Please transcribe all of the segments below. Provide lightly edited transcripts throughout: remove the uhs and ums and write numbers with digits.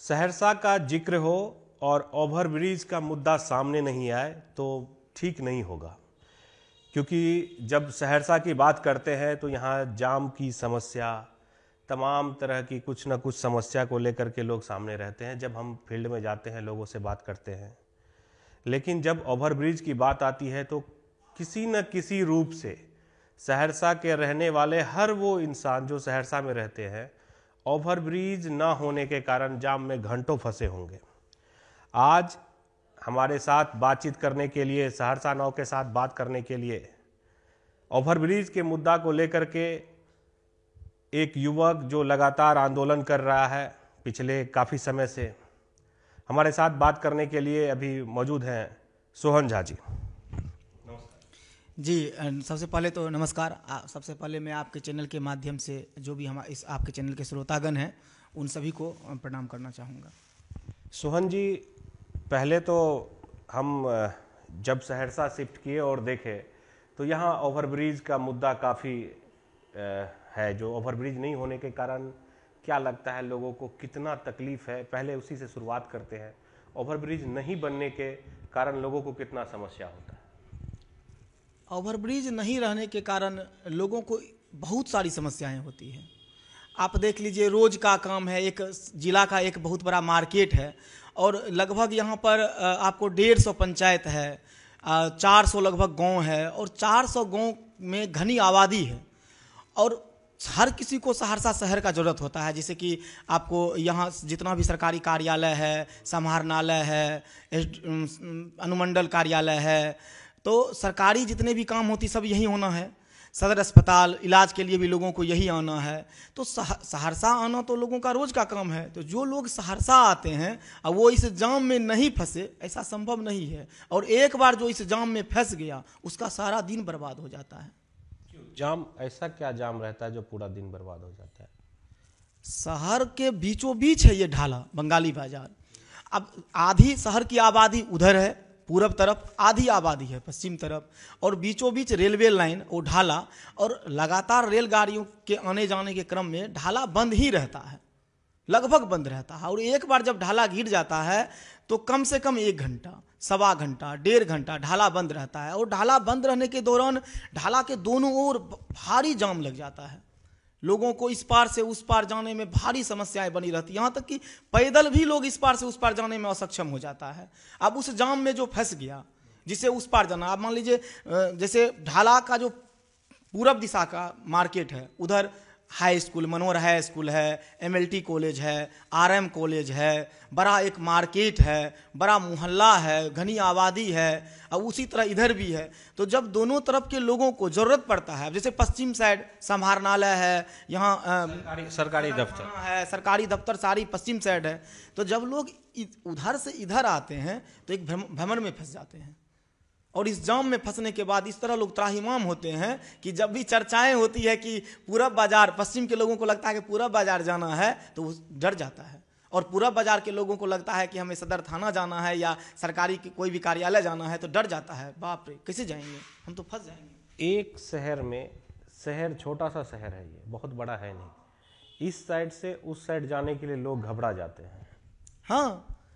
सहरसा का जिक्र हो और ओवरब्रिज का मुद्दा सामने नहीं आए तो ठीक नहीं होगा, क्योंकि जब सहरसा की बात करते हैं तो यहाँ जाम की समस्या, तमाम तरह की कुछ न कुछ समस्या को लेकर के लोग सामने रहते हैं जब हम फील्ड में जाते हैं, लोगों से बात करते हैं। लेकिन जब ओवरब्रिज की बात आती है तो किसी न किसी रूप से सहरसा के रहने वाले हर वो इंसान जो सहरसा में रहते हैं, ओवरब्रिज ना होने के कारण जाम में घंटों फंसे होंगे। आज हमारे साथ बातचीत करने के लिए, सहरसा नाउ के साथ बात करने के लिए ओवरब्रिज के मुद्दा को लेकर के एक युवक जो लगातार आंदोलन कर रहा है पिछले काफ़ी समय से, हमारे साथ बात करने के लिए अभी मौजूद हैं सोहन झा जी। जी, सबसे पहले तो नमस्कार। सबसे पहले मैं आपके चैनल के माध्यम से जो भी हम इस आपके चैनल के श्रोतागण हैं उन सभी को प्रणाम करना चाहूँगा। सोहन जी, पहले तो हम जब सहरसा शिफ्ट किए और देखे तो यहाँ ओवरब्रिज का मुद्दा काफ़ी है। जो ओवरब्रिज नहीं होने के कारण क्या लगता है लोगों को, कितना तकलीफ है, पहले उसी से शुरुआत करते हैं। ओवरब्रिज नहीं बनने के कारण लोगों को कितना समस्या होता है? ओवरब्रिज नहीं रहने के कारण लोगों को बहुत सारी समस्याएं होती हैं। आप देख लीजिए, रोज का काम है, एक जिला का एक बहुत बड़ा मार्केट है और लगभग यहाँ पर आपको 150 पंचायत है, 400 लगभग गांव है और 400 गांव में घनी आबादी है और हर किसी को सहरसा शहर का ज़रूरत होता है। जैसे कि आपको यहाँ जितना भी सरकारी कार्यालय है, समाहरणालय है, अनुमंडल कार्यालय है, तो सरकारी जितने भी काम होती सब यही होना है। सदर अस्पताल, इलाज के लिए भी लोगों को यही आना है। तो सहरसा आना तो लोगों का रोज़ का काम है। तो जो लोग सहरसा आते हैं और वो इस जाम में नहीं फंसे, ऐसा संभव नहीं है। और एक बार जो इस जाम में फंस गया उसका सारा दिन बर्बाद हो जाता है। जाम, ऐसा क्या जाम रहता है जो पूरा दिन बर्बाद हो जाता है? शहर के बीचों बीच है ये ढाला, बंगाली बाजार। अब आधी शहर की आबादी उधर है पूरब तरफ, आधी आबादी है पश्चिम तरफ, और बीचों बीच रेलवे लाइन वो ढाला, और लगातार रेलगाड़ियों के आने जाने के क्रम में ढाला बंद ही रहता है, लगभग बंद रहता है। और एक बार जब ढाला गिर जाता है तो कम से कम 1 घंटा, सवा घंटा, 1.5 घंटा ढाला बंद रहता है। और ढाला बंद रहने के दौरान ढाला के दोनों ओर भारी जाम लग जाता है। लोगों को इस पार से उस पार जाने में भारी समस्याएं बनी रहती हैं, यहाँ तक कि पैदल भी लोग इस पार से उस पार जाने में असक्षम हो जाता है। अब उस जाम में जो फंस गया, जिसे उस पार जाना, आप मान लीजिए जैसे ढाला का जो पूरब दिशा का मार्केट है, उधर हाई स्कूल, मनोहर हाई स्कूल है, MLT कॉलेज है, RM कॉलेज है, बड़ा एक मार्केट है, बड़ा मोहल्ला है, घनी आबादी है, और उसी तरह इधर भी है। तो जब दोनों तरफ के लोगों को ज़रूरत पड़ता है, जैसे पश्चिम साइड समाहरणालय है, यहाँ सरकारी दफ्तर है, सरकारी दफ्तर सारी पश्चिम साइड है। तो जब लोग उधर से इधर आते हैं तो एक भ्रमण में फंस जाते हैं। और इस जाम में फंसने के बाद इस तरह लोग त्राहिमाम होते हैं कि जब भी चर्चाएं होती है कि पूरब बाजार, पश्चिम के लोगों को लगता है कि पूरब बाजार जाना है तो वो डर जाता है, और पूरब बाजार के लोगों को लगता है कि हमें सदर थाना जाना है या सरकारी कोई भी कार्यालय जाना है तो डर जाता है, बाप रे कैसे जाएंगे, हम तो फंस जाएंगे। एक शहर में, शहर छोटा सा शहर है, ये बहुत बड़ा है नहीं, इस साइड से उस साइड जाने के लिए लोग घबरा जाते हैं। हाँ,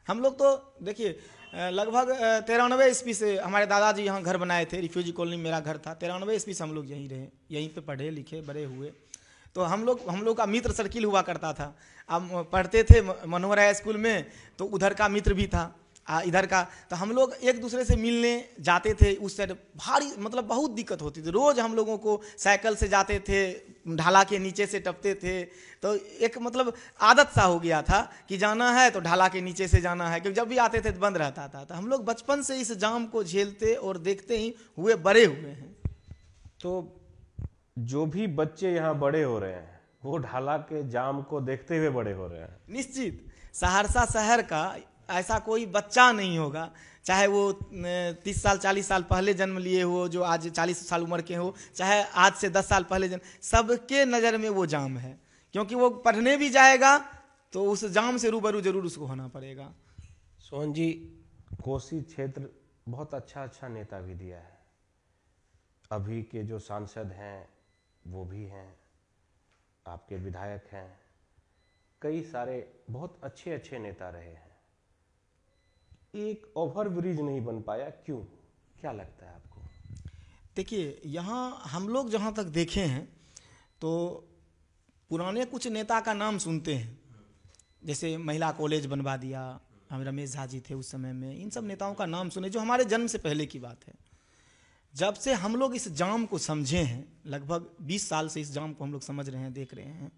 हम लोग तो देखिए लगभग 93 ईस्वी से हमारे दादाजी यहाँ घर बनाए थे, रिफ्यूजी कॉलोनी मेरा घर था। 93 ईस्वी से हम लोग यहीं रहे, यहीं पे पढ़े लिखे बड़े हुए। तो हम लोग का मित्र सर्किल हुआ करता था। अब पढ़ते थे मनोहर हाई स्कूल में, तो उधर का मित्र भी था, इधर का। तो हम लोग एक दूसरे से मिलने जाते थे उस साइड। भारी मतलब बहुत दिक्कत होती थी, रोज़ हम लोगों को साइकिल से जाते थे, ढाला के नीचे से टपते थे। तो एक मतलब आदत सा हो गया था कि जाना है तो ढाला के नीचे से जाना है, क्योंकि जब भी आते थे तो बंद रहता था। तो हम लोग बचपन से इस जाम को झेलते और देखते ही हुए बड़े हुए हैं। तो जो भी बच्चे यहाँ बड़े हो रहे हैं वो ढाला के जाम को देखते हुए बड़े हो रहे हैं। निश्चित सहरसा शहर का ऐसा कोई बच्चा नहीं होगा, चाहे वो 30 साल 40 साल पहले जन्म लिए हो, जो आज 40 साल उम्र के हो, चाहे आज से 10 साल पहले जन्म, सबके नज़र में वो जाम है। क्योंकि वो पढ़ने भी जाएगा तो उस जाम से रूबरू जरूर उसको होना पड़ेगा। सोहन जी, कोसी क्षेत्र बहुत अच्छा नेता भी दिया है, अभी के जो सांसद हैं वो भी हैं, आपके विधायक हैं, कई सारे बहुत अच्छे अच्छे नेता रहे हैं, एक ओवर ब्रिज नहीं बन पाया, क्यों? क्या लगता है आपको? देखिए, यहाँ हम लोग जहाँ तक देखे हैं तो पुराने कुछ नेता का नाम सुनते हैं, जैसे महिला कॉलेज बनवा दिया, हम रमेश झा जी थे उस समय में, इन सब नेताओं का नाम सुने जो हमारे जन्म से पहले की बात है। जब से हम लोग इस जाम को समझे हैं, लगभग 20 साल से इस जाम को हम लोग समझ रहे हैं, देख रहे हैं,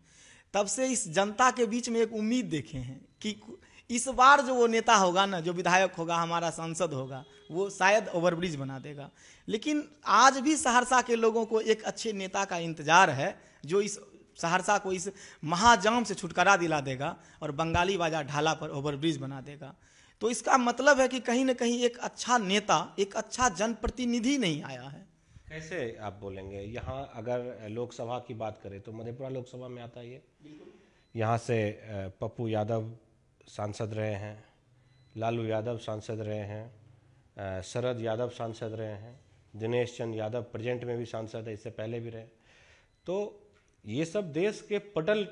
तब से इस जनता के बीच में एक उम्मीद देखे हैं कि इस बार जो वो नेता होगा ना, जो विधायक होगा, हमारा सांसद होगा, वो शायद ओवरब्रिज बना देगा। लेकिन आज भी सहरसा के लोगों को एक अच्छे नेता का इंतजार है जो इस सहरसा को इस महाजाम से छुटकारा दिला देगा और बंगाली बाजार ढाला पर ओवरब्रिज बना देगा। तो इसका मतलब है कि कहीं ना कहीं एक अच्छा नेता, एक अच्छा जनप्रतिनिधि नहीं आया है। कैसे आप बोलेंगे? यहाँ अगर लोकसभा की बात करें तो मधेपुरा लोकसभा में आता है ये, यहाँ से पप्पू यादव सांसद रहे हैं, लालू यादव सांसद रहे हैं, शरद यादव सांसद रहे हैं, दिनेश चंद यादव प्रेजेंट में भी सांसद है, इससे पहले भी रहे। तो ये सब देश के पटल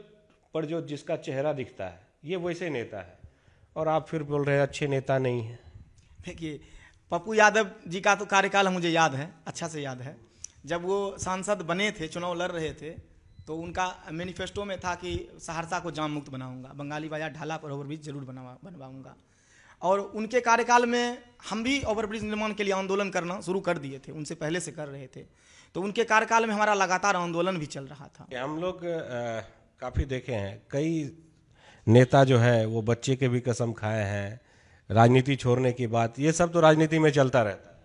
पर जो जिसका चेहरा दिखता है ये वैसे नेता है, और आप फिर बोल रहे हैं अच्छे नेता नहीं हैं। देखिए, पप्पू यादव जी का तो कार्यकाल मुझे याद है, अच्छा से याद है। जब वो सांसद बने थे, चुनाव लड़ रहे थे, तो उनका मैनिफेस्टो में था कि सहरसा को जाम मुक्त बनाऊंगा, बंगाली बाजार ढाला पर ओवरब्रिज जरूर बनवाऊंगा। और उनके कार्यकाल में हम भी ओवरब्रिज निर्माण के लिए आंदोलन करना शुरू कर दिए थे, उनसे पहले से कर रहे थे। तो उनके कार्यकाल में हमारा लगातार आंदोलन भी चल रहा था। हम लोग काफ़ी देखे हैं, कई नेता जो है वो बच्चे के भी कसम खाए हैं, राजनीति छोड़ने की बात, ये सब तो राजनीति में चलता रहता है।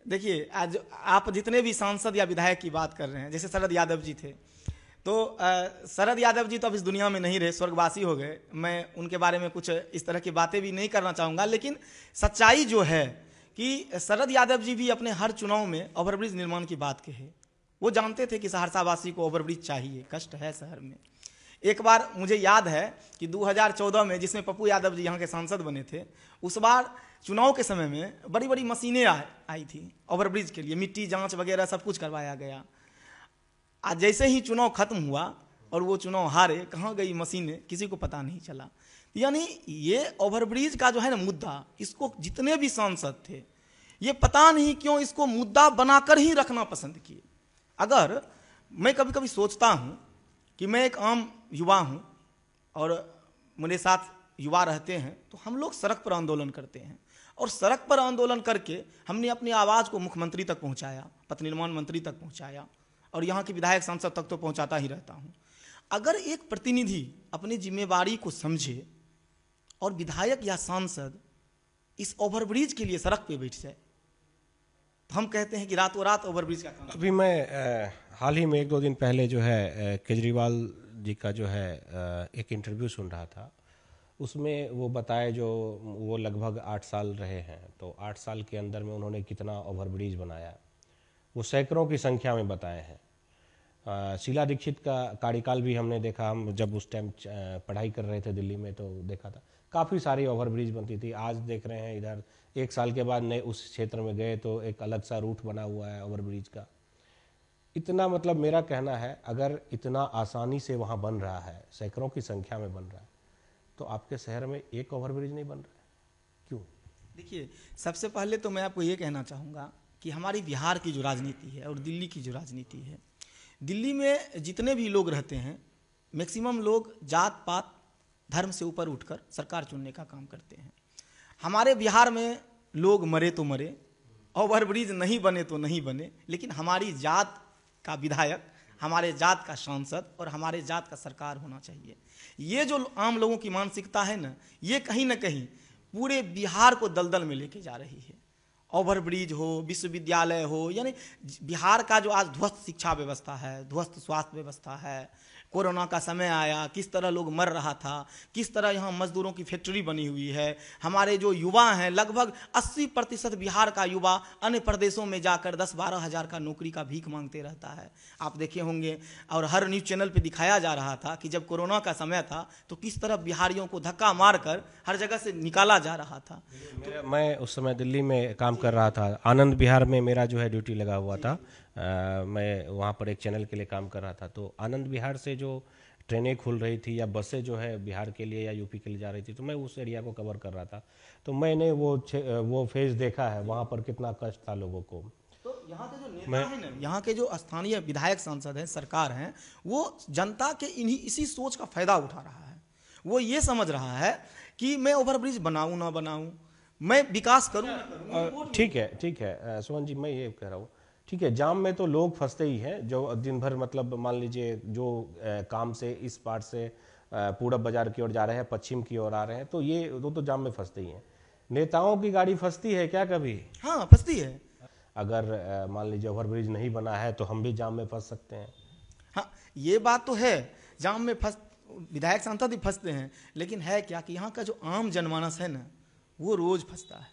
देखिए, आज आप जितने भी सांसद या विधायक की बात कर रहे हैं, जैसे शरद यादव जी थे, तो शरद यादव जी तो अब इस दुनिया में नहीं रहे, स्वर्गवासी हो गए। मैं उनके बारे में कुछ इस तरह की बातें भी नहीं करना चाहूँगा, लेकिन सच्चाई जो है कि शरद यादव जी भी अपने हर चुनाव में ओवरब्रिज निर्माण की बात कहे। वो जानते थे कि सहरसा वासी को ओवरब्रिज चाहिए, कष्ट है शहर में। एक बार मुझे याद है कि 2014 में, जिसमें पप्पू यादव जी यहाँ के सांसद बने थे, उस बार चुनाव के समय में बड़ी बड़ी मशीनें आई थी ओवरब्रिज के लिए, मिट्टी जांच वगैरह सब कुछ करवाया गया। आज जैसे ही चुनाव खत्म हुआ और वो चुनाव हारे, कहाँ गई मशीनें किसी को पता नहीं चला। यानी ये ओवरब्रिज का जो है ना मुद्दा, इसको जितने भी सांसद थे ये पता नहीं क्यों इसको मुद्दा बनाकर ही रखना पसंद किए। अगर मैं कभी कभी सोचता हूँ कि मैं एक आम युवा हूँ और मेरे साथ युवा रहते हैं, तो हम लोग सड़क पर आंदोलन करते हैं, और सड़क पर आंदोलन करके हमने अपनी आवाज़ को मुख्यमंत्री तक पहुँचाया, पथ निर्माण मंत्री तक पहुँचाया, और यहाँ के विधायक सांसद तक तो पहुँचाता ही रहता हूँ। अगर एक प्रतिनिधि अपनी जिम्मेवारी को समझे और विधायक या सांसद इस ओवरब्रिज के लिए सड़क पे बैठ जाए, तो हम कहते हैं कि रातों रात ओवरब्रिज का काम। अभी मैं हाल ही में 1-2 दिन पहले जो है केजरीवाल जी का जो है एक इंटरव्यू सुन रहा था, उसमें वो बताए जो वो लगभग 8 साल रहे हैं, तो 8 साल के अंदर में उन्होंने कितना ओवरब्रिज बनाया, वो सैकड़ों की संख्या में बताए हैं। शीला दीक्षित का कार्यकाल भी हमने देखा, हम जब उस टाइम पढ़ाई कर रहे थे दिल्ली में तो देखा था, काफ़ी सारी ओवरब्रिज बनती थी। आज देख रहे हैं इधर 1 साल के बाद नए उस क्षेत्र में गए तो एक अलग सा रूट बना हुआ है ओवरब्रिज का। इतना मतलब मेरा कहना है, अगर इतना आसानी से वहाँ बन रहा है, सैकड़ों की संख्या में बन रहा है, तो आपके शहर में एक ओवरब्रिज नहीं बन रहा है, क्यों? देखिए, सबसे पहले तो मैं आपको ये कहना चाहूँगा कि हमारी बिहार की जो राजनीति है और दिल्ली की जो राजनीति है, दिल्ली में जितने भी लोग रहते हैं, मैक्सिमम लोग जात पात धर्म से ऊपर उठकर सरकार चुनने का काम करते हैं। हमारे बिहार में लोग मरे तो मरे, ओवरब्रिज नहीं बने तो नहीं बने, लेकिन हमारी जात का विधायक, हमारे जात का सांसद और हमारे जात का सरकार होना चाहिए। ये जो आम लोगों की मानसिकता है ना, ये कहीं ना कहीं पूरे बिहार को दलदल में लेके जा रही है। ओवरब्रिज हो, विश्वविद्यालय हो, यानी बिहार का जो आज ध्वस्त शिक्षा व्यवस्था है, ध्वस्त स्वास्थ्य व्यवस्था है, कोरोना का समय आया, किस तरह लोग मर रहा था, किस तरह यहाँ मजदूरों की फैक्ट्री बनी हुई है। हमारे जो युवा हैं, लगभग 80% बिहार का युवा अन्य प्रदेशों में जाकर 10-12 हज़ार का नौकरी का भीख मांगते रहता है। आप देखे होंगे, और हर न्यूज़ चैनल पे दिखाया जा रहा था कि जब कोरोना का समय था तो किस तरह बिहारियों को धक्का मारकर हर जगह से निकाला जा रहा था। मैं उस समय दिल्ली में काम कर रहा था, आनंद विहार में मेरा जो है ड्यूटी लगा हुआ था। मैं वहाँ पर एक चैनल के लिए काम कर रहा था, तो आनंद विहार से जो ट्रेनें खुल रही थी या बसें जो है बिहार के लिए या यूपी के लिए जा रही थी, तो मैं उस एरिया को कवर कर रहा था, तो मैंने वो फेज देखा है, वहाँ पर कितना कष्ट था लोगों को। तो यहाँ के जो नेता हैं ना, यहाँ के जो स्थानीय विधायक सांसद हैं, सरकार हैं, वो जनता के इसी सोच का फायदा उठा रहा है। वो ये समझ रहा है कि मैं ओवरब्रिज बनाऊं ना बनाऊं, मैं विकास करूं ना करूं। ठीक है सुमन जी, मैं ये कह रहा हूँ, ठीक है, जाम में तो लोग फंसते ही हैं, जो दिन भर मतलब मान लीजिए जो काम से इस पार से पूरब बाजार की ओर जा रहे हैं, पश्चिम की ओर आ रहे हैं, तो ये वो तो जाम में फंसते ही हैं। नेताओं की गाड़ी फंसती है क्या कभी? हाँ, फंसती है। अगर मान लीजिए ओवरब्रिज नहीं बना है तो हम भी जाम में फंस सकते हैं। हाँ, ये बात तो है, जाम में फंस विधायक सांसद भी फंसते हैं, लेकिन है क्या कि यहाँ का जो आम जनमानस है ना, वो रोज फंसता है।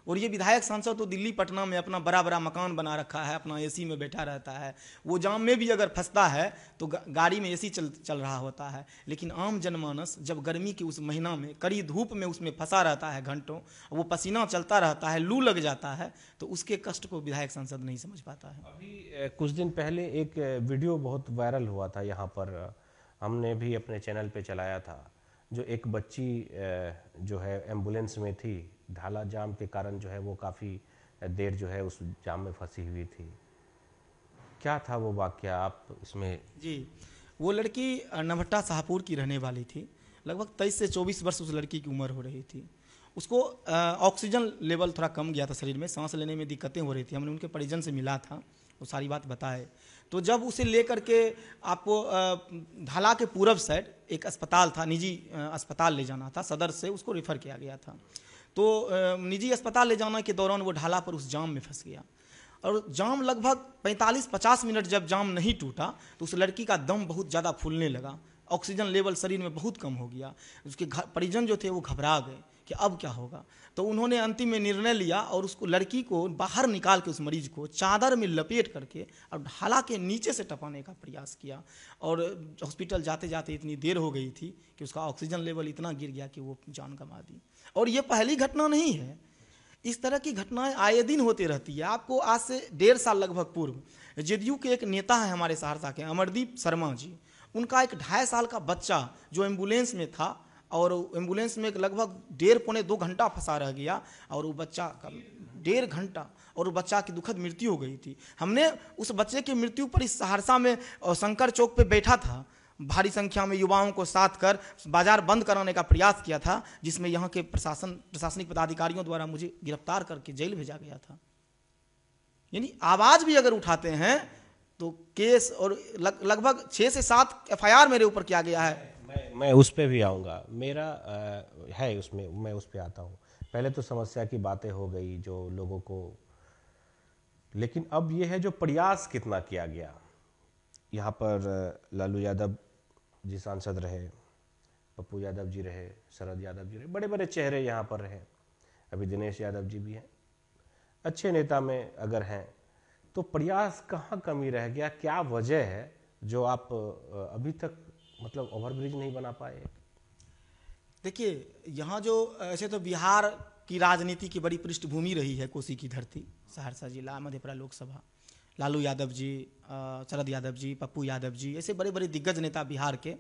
और ये विधायक सांसद तो दिल्ली पटना में अपना बड़ा बड़ा मकान बना रखा है, अपना एसी में बैठा रहता है, वो जाम में भी अगर फंसता है तो गाड़ी में एसी चल रहा होता है। लेकिन आम जनमानस जब गर्मी के उस महीना में कड़ी धूप में उसमें फंसा रहता है घंटों, वो पसीना चलता रहता है, लू लग जाता है, तो उसके कष्ट को विधायक सांसद नहीं समझ पाता है। अभी कुछ दिन पहले एक वीडियो बहुत वायरल हुआ था, यहाँ पर हमने भी अपने चैनल पे चलाया था, जो एक बच्ची जो है एम्बुलेंस में थी, ढाला जाम के कारण जो है वो काफ़ी देर जो है उस जाम में फंसी हुई थी। क्या था वो वाकया, आप इसमें? जी, वो लड़की नवहट्टा शाहपुर की रहने वाली थी। लगभग 23 से 24 वर्ष उस लड़की की उम्र हो रही थी। उसको ऑक्सीजन लेवल थोड़ा कम गया था शरीर में, सांस लेने में दिक्कतें हो रही थी। हमने उनके परिजन से मिला था, वो सारी बात बताए। तो जब उसे लेकर के आपको ढाला के पूरब साइड एक अस्पताल था, निजी अस्पताल ले जाना था, सदर से उसको रेफर किया गया था। तो निजी अस्पताल ले जाने के दौरान वो ढाला पर उस जाम में फंस गया, और जाम लगभग 45-50 मिनट जब जाम नहीं टूटा तो उस लड़की का दम बहुत ज़्यादा फूलने लगा, ऑक्सीजन लेवल शरीर में बहुत कम हो गया। उसके परिजन जो थे वो घबरा गए कि अब क्या होगा। तो उन्होंने अंतिम में निर्णय लिया और उसको लड़की को बाहर निकाल के उस मरीज को चादर में लपेट करके और ढाला के नीचे से टपाने का प्रयास किया। और हॉस्पिटल जाते जाते इतनी देर हो गई थी कि उसका ऑक्सीजन लेवल इतना गिर गया कि वो जान गंवा दी। और ये पहली घटना नहीं है, इस तरह की घटनाएं आए दिन होती रहती है। आपको आज से 1.5 साल लगभग पूर्व जेडीयू के एक नेता है हमारे सहरसा के, अमरदीप शर्मा जी, उनका एक 2.5 साल का बच्चा जो एम्बुलेंस में था और एम्बुलेंस में लगभग 1.5-2 घंटा फंसा रह गया, और वो बच्चा का 1.5 घंटा, और वो बच्चा की दुखद मृत्यु हो गई थी। हमने उस बच्चे की मृत्यु पर इस सहरसा में शंकर चौक पे बैठा था, भारी संख्या में युवाओं को साथ कर बाजार बंद कराने का प्रयास किया था, जिसमें यहाँ के प्रशासनिक पदाधिकारियों द्वारा मुझे गिरफ्तार करके जेल भेजा गया था। यानी आवाज भी अगर उठाते हैं तो केस, और लगभग 6 से 7 FIR मेरे ऊपर किया गया है। मैं उस पर भी आऊँगा, मेरा है उसमें, मैं उस पर आता हूँ। पहले तो समस्या की बातें हो गई जो लोगों को, लेकिन अब ये है जो प्रयास कितना किया गया। यहाँ पर लालू यादव जी सांसद रहे, पप्पू यादव जी रहे, शरद यादव जी रहे, बड़े बड़े चेहरे यहाँ पर रहे, अभी दिनेश यादव जी भी हैं, अच्छे नेता में अगर हैं, तो प्रयास कहाँ कमी रह गया? क्या वजह है जो आप अभी तक मतलब ओवरब्रिज नहीं बना पाए? देखिए, यहाँ जो ऐसे तो बिहार की राजनीति की बड़ी पृष्ठभूमि रही है, कोसी की धरती, सहरसा जिला, मधेपुरा लोकसभा, लालू यादव जी, शरद यादव जी, पप्पू यादव जी, ऐसे बड़े बड़े दिग्गज नेता बिहार के।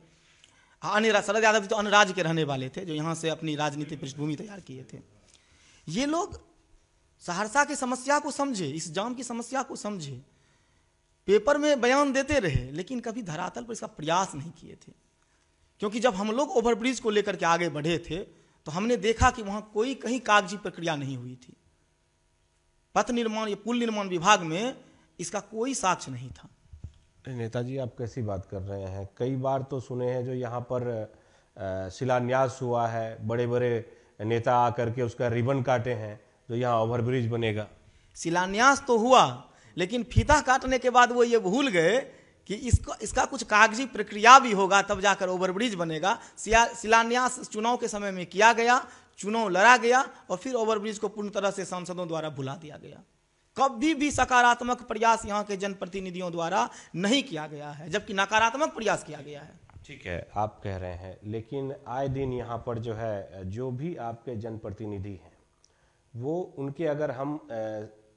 अन्य शरद यादव जी तो अन्य राज्य के रहने वाले थे, जो यहाँ से अपनी राजनीतिक पृष्ठभूमि तैयार किए थे। ये लोग सहरसा की समस्या को समझे, इस जाम की समस्या को समझे, पेपर में बयान देते रहे, लेकिन कभी धरातल पर इसका प्रयास नहीं किए थे। क्योंकि जब हम लोग ओवरब्रिज को लेकर के आगे बढ़े थे तो हमने देखा कि वहां कोई कहीं कागजी प्रक्रिया नहीं हुई थी। पथ निर्माण या पुल निर्माण विभाग में इसका कोई साक्ष्य नहीं था। नेताजी, आप कैसी बात कर रहे हैं? कई बार तो सुने हैं जो यहाँ पर शिलान्यास हुआ है, बड़े बड़े नेता आकर के उसका रिबन काटे हैं, जो यहाँ ओवरब्रिज बनेगा। शिलान्यास तो हुआ, लेकिन फीता काटने के बाद वो ये भूल गए कि इसका कुछ कागजी प्रक्रिया भी होगा, तब जाकर ओवरब्रिज बनेगा। शिलान्यास चुनाव के समय में किया गया, चुनाव लड़ा गया, और फिर ओवरब्रिज को पूर्ण तरह से सांसदों द्वारा भुला दिया गया। कभी भी सकारात्मक प्रयास यहाँ के जनप्रतिनिधियों द्वारा नहीं किया गया है, जबकि नकारात्मक प्रयास किया गया है। ठीक है, आप कह रहे हैं, लेकिन आए दिन यहाँ पर जो है, जो भी आपके जनप्रतिनिधि हैं, वो उनके अगर हम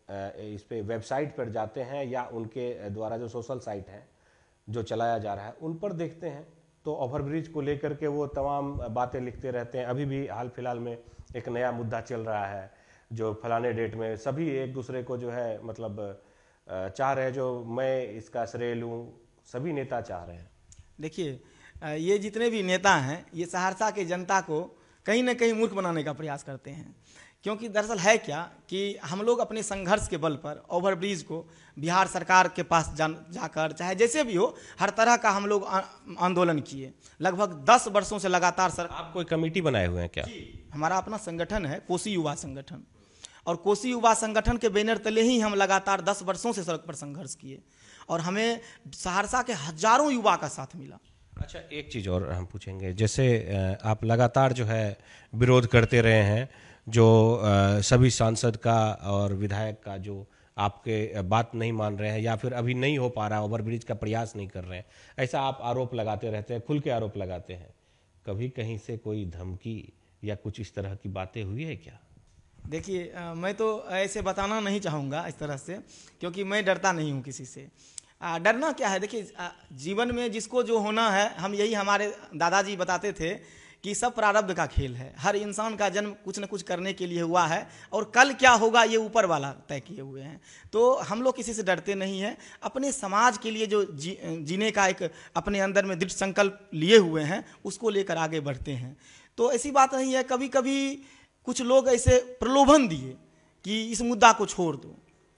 इस पे वेबसाइट पर जाते हैं या उनके द्वारा जो सोशल साइट है जो चलाया जा रहा है, उन पर देखते हैं तो ओवरब्रिज को लेकर के वो तमाम बातें लिखते रहते हैं। अभी भी हाल फिलहाल में एक नया मुद्दा चल रहा है जो फलाने डेट में सभी एक दूसरे को जो है मतलब चाह रहे हैं जो मैं इसका श्रेय लूँ, सभी नेता चाह रहे हैं। देखिए, ये जितने भी नेता हैं ये सहरसा के जनता को कहीं ना कहीं मूर्ख बनाने का प्रयास करते हैं, क्योंकि दरअसल है क्या कि हम लोग अपने संघर्ष के बल पर ओवरब्रिज को बिहार सरकार के पास जाकर चाहे जैसे भी हो हर तरह का हम लोग आंदोलन किए। लगभग 10 वर्षों से लगातार आप कोई कमेटी बनाए हुए हैं क्या? हमारा अपना संगठन है कोसी युवा संगठन, और कोसी युवा संगठन के बैनर तले ही हम लगातार 10 वर्षों से सड़क पर संघर्ष किए और हमें सहरसा के हजारों युवा का साथ मिला। अच्छा, एक चीज़ और हम पूछेंगे, जैसे आप लगातार जो है विरोध करते रहे हैं, जो सभी सांसद का और विधायक का जो आपके बात नहीं मान रहे हैं या फिर अभी नहीं हो पा रहा, ओवरब्रिज का प्रयास नहीं कर रहे हैं, ऐसा आप आरोप लगाते रहते हैं, खुल के आरोप लगाते हैं। कभी कहीं से कोई धमकी या कुछ इस तरह की बातें हुई है क्या? देखिए, मैं तो ऐसे बताना नहीं चाहूँगा इस तरह से, क्योंकि मैं डरता नहीं हूँ किसी से। डरना क्या है, देखिए जीवन में जिसको जो होना है, हम यही हमारे दादाजी बताते थे कि सब प्रारब्ध का खेल है। हर इंसान का जन्म कुछ न कुछ करने के लिए हुआ है और कल क्या होगा ये ऊपर वाला तय किए हुए हैं। तो हम लोग किसी से डरते नहीं हैं, अपने समाज के लिए जो जीने का एक अपने अंदर में दृढ़ संकल्प लिए हुए हैं उसको लेकर आगे बढ़ते हैं। तो ऐसी बात नहीं है, कभी कभी कुछ लोग ऐसे प्रलोभन दिए कि इस मुद्दा को छोड़ दो,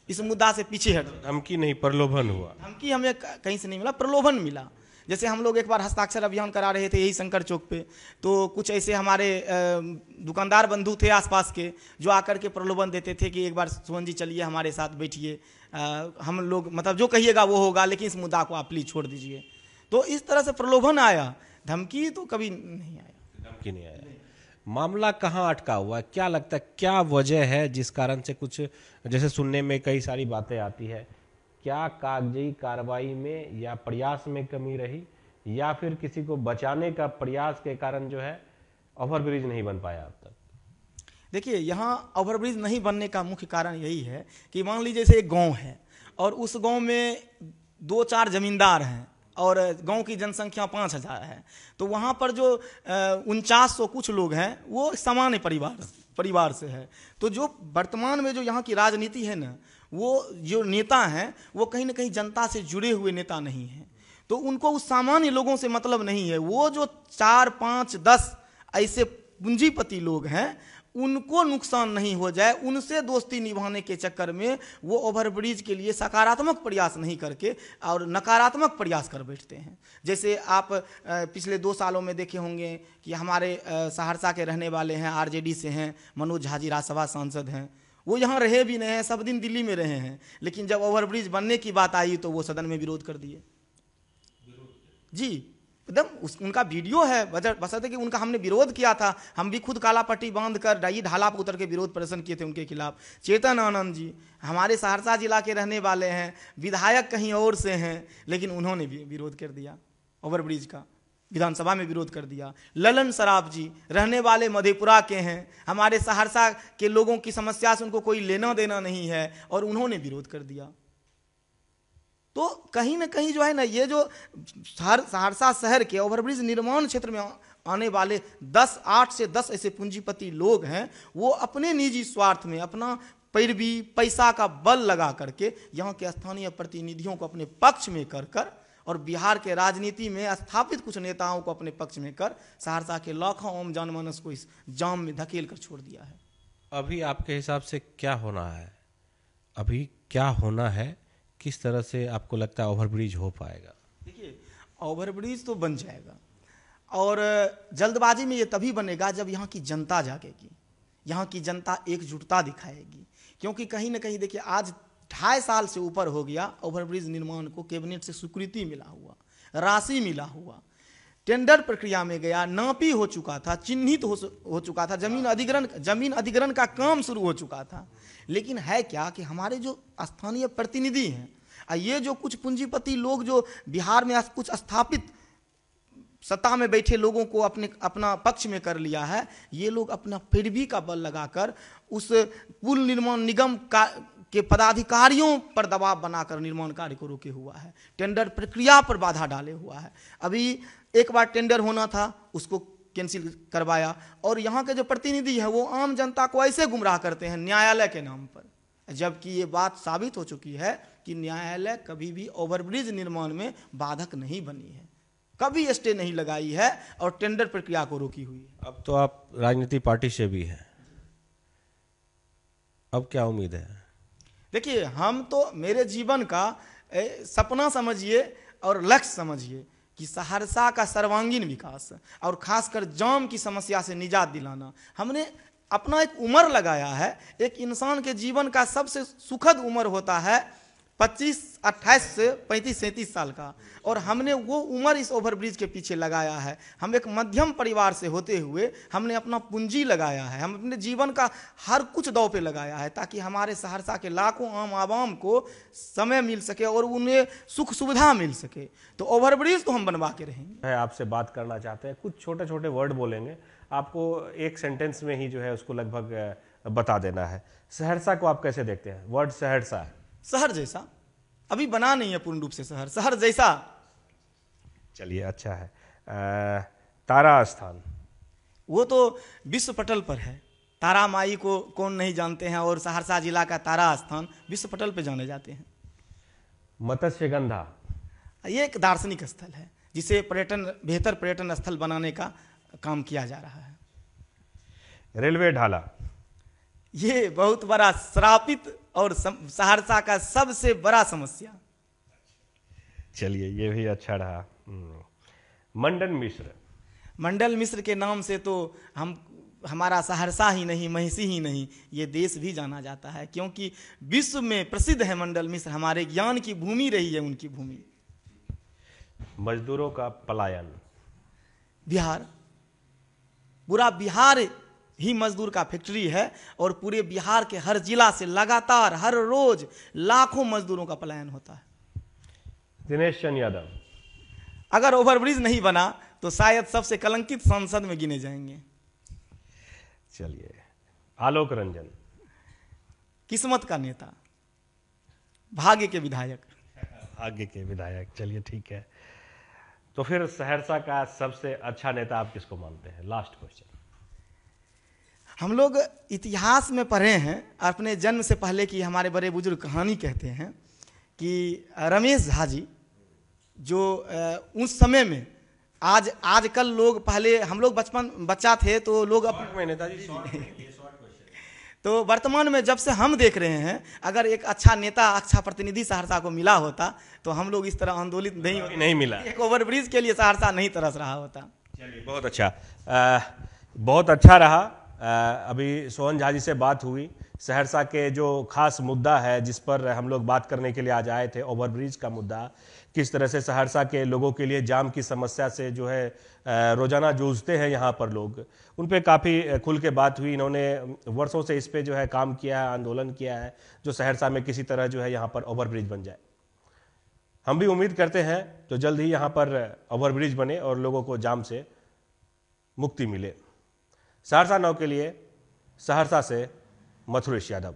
इस मुद्दा से पीछे हट। धमकी नहीं, प्रलोभन हुआ। धमकी हमें कहीं से नहीं मिला, प्रलोभन मिला। जैसे हम लोग एक बार हस्ताक्षर अभियान करा रहे थे यही शंकर चौक पे, तो कुछ ऐसे हमारे दुकानदार बंधु थे आसपास के जो आकर के प्रलोभन देते थे कि एक बार सोहन जी चलिए हमारे साथ बैठिए, हम लोग मतलब जो कहिएगा वो होगा, लेकिन इस मुद्दा को आप प्लीज छोड़ दीजिए। तो इस तरह से प्रलोभन आया, धमकी तो कभी नहीं आया। धमकी नहीं आया। मामला कहाँ अटका हुआ है, क्या लगता है, क्या वजह है जिस कारण से कुछ, जैसे सुनने में कई सारी बातें आती है, क्या कागजी कार्रवाई में या प्रयास में कमी रही या फिर किसी को बचाने का प्रयास के कारण जो है ओवरब्रिज नहीं बन पाया अब तक? देखिए, यहाँ ओवरब्रिज नहीं बनने का मुख्य कारण यही है कि मान लीजिए जैसे एक गांव है और उस गांव में 2-4 जमींदार हैं और गांव की जनसंख्या 5000 है, तो वहाँ पर जो 4900 कुछ लोग हैं वो सामान्य परिवार से है। तो जो वर्तमान में जो यहाँ की राजनीति है ना, वो जो नेता हैं वो कहीं ना कहीं जनता से जुड़े हुए नेता नहीं हैं, तो उनको उस सामान्य लोगों से मतलब नहीं है। वो जो 4, 5, 10 ऐसे पूंजीपति लोग हैं उनको नुकसान नहीं हो जाए, उनसे दोस्ती निभाने के चक्कर में वो ओवरब्रिज के लिए सकारात्मक प्रयास नहीं करके और नकारात्मक प्रयास कर बैठते हैं। जैसे आप पिछले 2 सालों में देखे होंगे कि हमारे सहरसा के रहने वाले हैं, आरजेडी से हैं, मनोज झा जी राज्यसभा सांसद हैं, वो यहाँ रहे भी नहीं हैं, सब दिन दिल्ली में रहे हैं, लेकिन जब ओवरब्रिज बनने की बात आई तो वो सदन में विरोध कर दिए। जी, एकदम उनका वीडियो है, बशर्ते कि उनका हमने विरोध किया था, हम भी खुद काला पट्टी बांध कर डाई ढाला पर उतर के विरोध प्रदर्शन किए थे उनके खिलाफ। चेतन आनंद जी हमारे सहरसा जिला के रहने वाले हैं, विधायक कहीं और से हैं, लेकिन उन्होंने भी विरोध कर दिया ओवरब्रिज का, विधानसभा में विरोध कर दिया। ललन सराफ जी रहने वाले मधेपुरा के हैं, हमारे सहरसा के लोगों की समस्या से उनको कोई लेना देना नहीं है और उन्होंने विरोध कर दिया। तो कहीं ना कहीं जो है ना, ये जो सहरसा शहर के ओवरब्रिज निर्माण क्षेत्र में आने वाले 8 से 10 ऐसे पूंजीपति लोग हैं, वो अपने निजी स्वार्थ में अपना पैरवी पैसा का बल लगा करके यहाँ के स्थानीय प्रतिनिधियों को अपने पक्ष में कर और बिहार के राजनीति में स्थापित कुछ नेताओं को अपने पक्ष में कर सहरसा के लाखों आम जनमानस को इस जाम में धकेल कर छोड़ दिया है। अभी आपके हिसाब से क्या होना है, अभी क्या होना है, किस तरह से आपको लगता है ओवरब्रिज हो पाएगा? देखिए, ओवरब्रिज तो बन जाएगा और जल्दबाजी में ये तभी बनेगा जब यहाँ की जनता जागेगी, यहाँ की जनता एकजुटता दिखाएगी। क्योंकि कहीं ना कहीं देखिए, आज 2.5 साल से ऊपर हो गया ओवरब्रिज निर्माण को कैबिनेट से स्वीकृति मिला हुआ, राशि मिला हुआ, टेंडर प्रक्रिया में गया, नापी हो चुका था, चिन्हित हो चुका था, जमीन अधिग्रहण का काम शुरू हो चुका था। लेकिन है क्या कि हमारे जो स्थानीय प्रतिनिधि हैं, ये जो कुछ पूंजीपति लोग जो बिहार में कुछ स्थापित सत्ता में बैठे लोगों को अपना पक्ष में कर लिया है, ये लोग अपना पैरवी का बल लगाकर उस पुल निर्माण निगम के पदाधिकारियों पर दबाव बनाकर निर्माण कार्य को रोके हुआ है, टेंडर प्रक्रिया पर बाधा डाले हुआ है। अभी एक बार टेंडर होना था, उसको कैंसिल करवाया, और यहाँ के जो प्रतिनिधि है वो आम जनता को ऐसे गुमराह करते हैं न्यायालय के नाम पर, जबकि ये बात साबित हो चुकी है कि न्यायालय कभी भी ओवरब्रिज निर्माण में बाधक नहीं बनी है, कभी स्टे नहीं लगाई है और टेंडर प्रक्रिया को रोकी हुई है। अब तो आप राजनीतिक पार्टी से भी हैं, अब क्या उम्मीद है? देखिए, हम तो मेरे जीवन का सपना समझिए और लक्ष्य समझिए कि सहरसा का सर्वांगीण विकास और खासकर जाम की समस्या से निजात दिलाना। हमने अपना एक उम्र लगाया है, एक इंसान के जीवन का सबसे सुखद उम्र होता है 25, 28 से 35, 37 साल का, और हमने वो उम्र इस ओवरब्रिज के पीछे लगाया है। हम एक मध्यम परिवार से होते हुए हमने अपना पूंजी लगाया है, हम अपने जीवन का हर कुछ दांव पे लगाया है ताकि हमारे सहरसा के लाखों आम आवाम को समय मिल सके और उन्हें सुख सुविधा मिल सके। तो ओवरब्रिज तो हम बनवा के रहेंगे। आपसे बात करना चाहते हैं, कुछ छोटे छोटे वर्ड बोलेंगे, आपको एक सेंटेंस में ही जो है उसको लगभग बता देना है। सहरसा को आप कैसे देखते हैं? वर्ड सहरसा। शहर जैसा, अभी बना नहीं है पूर्ण रूप से शहर, शहर जैसा। चलिए, अच्छा है। तारा स्थान, वो तो विश्व पटल पर है, तारा माई को कौन नहीं जानते हैं, और सहरसा जिला का तारा स्थान विश्व पटल पर जाने जाते हैं। मत्स्यगंधा, ये एक दार्शनिक स्थल है जिसे बेहतर पर्यटन स्थल बनाने का काम किया जा रहा है। रेलवे ढाला, ये बहुत बड़ा श्रापित और सहरसा का सबसे बड़ा समस्या। चलिए, ये भी अच्छा रहा। मंडन मिश्र, मंडल मिश्र के नाम से तो हमारा सहरसा ही नहीं, महिषी ही नहीं, ये देश भी जाना जाता है, क्योंकि विश्व में प्रसिद्ध है मंडल मिश्र, हमारे ज्ञान की भूमि रही है उनकी भूमि। मजदूरों का पलायन, बिहार, पूरा बिहार ही मजदूर का फैक्ट्री है, और पूरे बिहार के हर जिला से लगातार हर रोज लाखों मजदूरों का पलायन होता है। दिनेश चंद्र यादव, अगर ओवरब्रिज नहीं बना तो शायद सबसे कलंकित सांसद में गिने जाएंगे। चलिए, आलोक रंजन, किस्मत का नेता, भाग्य के विधायक। भाग्य के विधायक, चलिए ठीक है। तो फिर सहरसा का सबसे अच्छा नेता आप किसको मानते हैं? Last question. हम लोग इतिहास में पढ़े हैं अपने जन्म से पहले की, हमारे बड़े बुजुर्ग कहानी कहते हैं कि रमेश झा जी जो उस समय में आजकल लोग, पहले हम लोग बच्चा थे तो लोग तो वर्तमान में जब से हम देख रहे हैं, अगर एक अच्छा नेता, अच्छा प्रतिनिधि सहरसा को मिला होता तो हम लोग इस तरह आंदोलित नहीं मिला, एक ओवरब्रिज के लिए सहरसा नहीं तरस रहा होता। चलिए, बहुत अच्छा, बहुत अच्छा रहा। अभी सोहन झा जी से बात हुई, सहरसा के जो खास मुद्दा है जिस पर हम लोग बात करने के लिए आज आए थे, ओवरब्रिज का मुद्दा, किस तरह से सहरसा के लोगों के लिए जाम की समस्या से जो है रोजाना जूझते हैं यहाँ पर लोग, उन पे काफ़ी खुल के बात हुई। इन्होंने वर्षों से इस पे जो है काम किया है, आंदोलन किया है, जो सहरसा में किसी तरह जो है यहाँ पर ओवरब्रिज बन जाए। हम भी उम्मीद करते हैं तो जल्द ही यहाँ पर ओवरब्रिज बने और लोगों को जाम से मुक्ति मिले। सहरसा 9 के लिए सहरसा से मथुरेश यादव।